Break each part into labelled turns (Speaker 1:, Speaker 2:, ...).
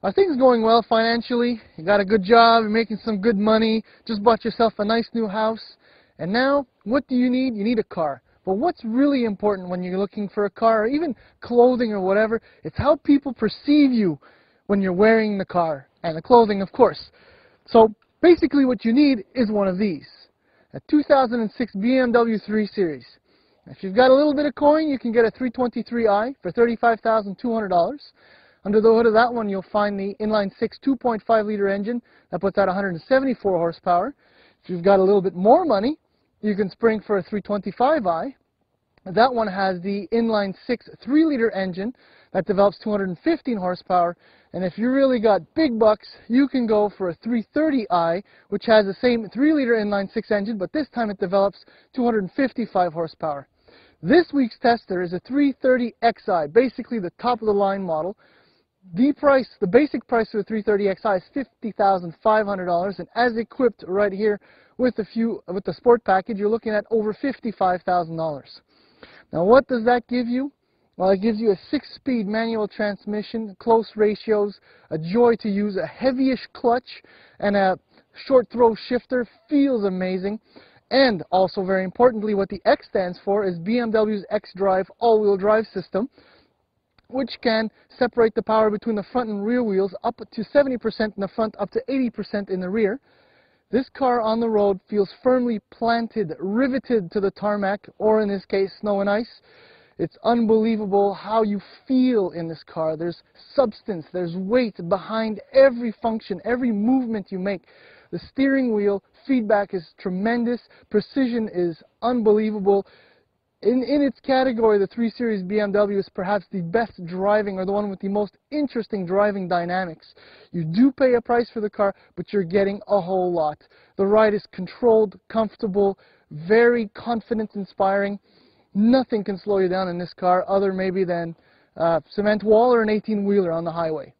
Speaker 1: Are things going well financially? You got a good job, you're making some good money, just bought yourself a nice new house, and now, what do you need? You need a car. But what's really important when you're looking for a car, or even clothing or whatever, it's how people perceive you when you're wearing the car, and the clothing, of course. So, basically what you need is one of these. A 2006 BMW 3 Series. If you've got a little bit of coin, you can get a 323i for $35,200. Under the hood of that one, you'll find the inline-six 2.5-liter engine that puts out 174 horsepower. If you've got a little bit more money, you can spring for a 325i. That one has the inline-six 3-liter engine that develops 215 horsepower. And if you really got big bucks, you can go for a 330i, which has the same 3-liter inline-six engine, but this time it develops 255 horsepower. This week's tester is a 330xi, basically the top-of-the-line model. The basic price for the 330xi is $50,500, and as equipped right here with the sport package, you're looking at over $55,000. Now, what does that give you? Well, it gives you a 6-speed manual transmission, close ratios, a joy to use, a heavyish clutch, and a short throw shifter. Feels amazing. And also, very importantly, what the X stands for is BMW's X-Drive all-wheel drive system, which can separate the power between the front and rear wheels up to 70% in the front, up to 80% in the rear. This car on the road feels firmly planted, riveted to the tarmac, or in this case, snow and ice. It's unbelievable how you feel in this car. There's substance, there's weight behind every function, every movement you make. The steering wheel feedback is tremendous. Precision is unbelievable. In its category, the 3 Series BMW is perhaps the best driving, or the one with the most interesting driving dynamics. You do pay a price for the car, but you're getting a whole lot. The ride is controlled, comfortable, very confidence-inspiring. Nothing can slow you down in this car other maybe than a cement wall or an 18-wheeler on the highway.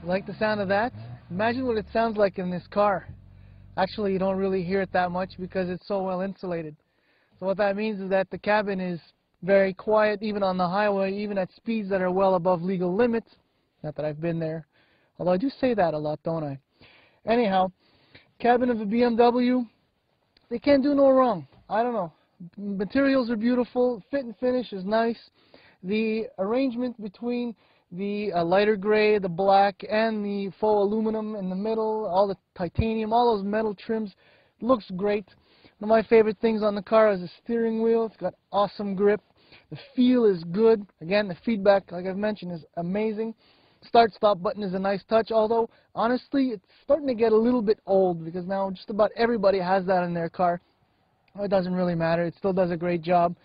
Speaker 1: Like the sound of that? Imagine what it sounds like in this car. Actually, you don't really hear it that much because it's so well insulated. So what that means is that the cabin is very quiet, even on the highway, even at speeds that are well above legal limits. Not that I've been there, although I do say that a lot, don't I? Anyhow, cabin of a BMW, they can't do no wrong. I don't know. Materials are beautiful, fit and finish is nice. The arrangement between the lighter gray, the black, and the faux aluminum in the middle, all the titanium, all those metal trims, looks great. One of my favorite things on the car is the steering wheel. It's got awesome grip. The feel is good. Again, the feedback, like I've mentioned, is amazing. Start-stop button is a nice touch, although, honestly, it's starting to get a little bit old because now just about everybody has that in their car. It doesn't really matter. It still does a great job.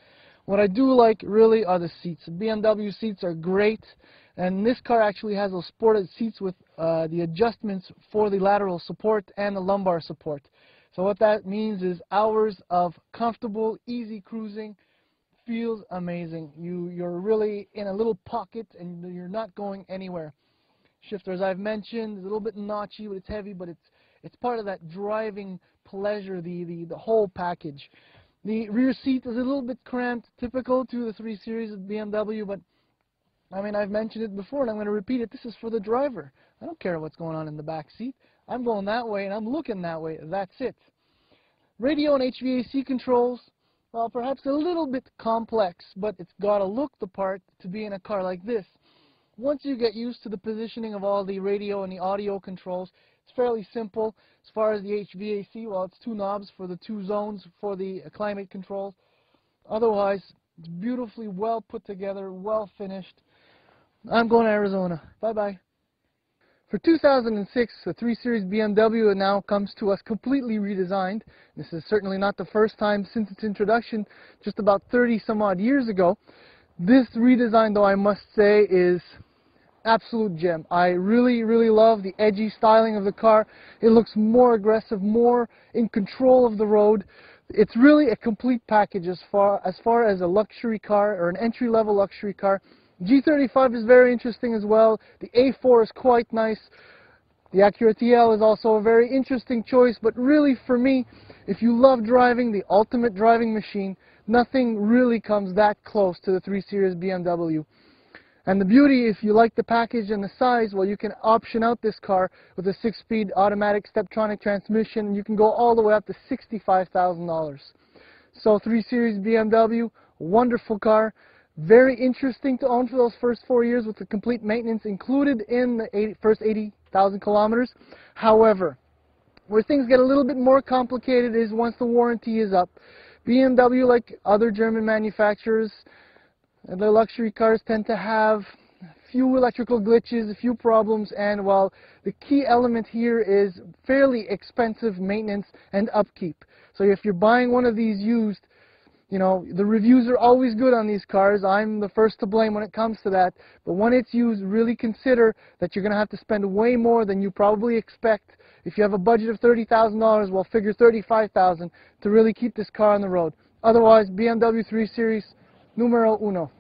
Speaker 1: What I do like, really, are the seats. The BMW seats are great. And this car actually has those sported seats with the adjustments for the lateral support and the lumbar support. So what that means is hours of comfortable, easy cruising. Feels amazing. You're really in a little pocket and you're not going anywhere. Shifter, as I've mentioned, is a little bit notchy, but it's heavy, but it's part of that driving pleasure, the whole package. The rear seat is a little bit cramped, typical to the 3 Series of BMW, but I mean, I've mentioned it before, and I'm going to repeat it. This is for the driver. I don't care what's going on in the back seat. I'm going that way, and I'm looking that way. That's it. Radio and HVAC controls, well, perhaps a little bit complex, but it's got to look the part to be in a car like this. Once you get used to the positioning of all the radio and the audio controls, it's fairly simple. As far as the HVAC, well, it's 2 knobs for the 2 zones for the climate controls. Otherwise, it's beautifully well put together, well finished. I'm going to Arizona. Bye-bye. For 2006, the 3 Series BMW now comes to us completely redesigned. This is certainly not the first time since its introduction just about 30-some-odd years ago. This redesign, though, I must say, is absolute gem. I really, really love the edgy styling of the car. It looks more aggressive, more in control of the road. It's really a complete package as far as a luxury car or an entry-level luxury car. G35 is very interesting as well. The A4 is quite nice. The Acura TL is also a very interesting choice, but really for me, if you love driving the ultimate driving machine, nothing really comes that close to the 3 Series BMW. And the beauty, if you like the package and the size, well, you can option out this car with a 6-speed automatic Steptronic transmission. You can go all the way up to $65,000. So 3 Series BMW, wonderful car. Very interesting to own for those first 4 years with the complete maintenance included in the first 80,000 kilometers. However, where things get a little bit more complicated is once the warranty is up. BMW, like other German manufacturers, the luxury cars tend to have a few electrical glitches, a few problems, and while the key element here is fairly expensive maintenance and upkeep. So if you're buying one of these used, you know, the reviews are always good on these cars. I'm the first to blame when it comes to that. But when it's used, really consider that you're going to have to spend way more than you probably expect. If you have a budget of $30,000, well, figure $35,000 to really keep this car on the road. Otherwise, BMW 3 Series, numero uno.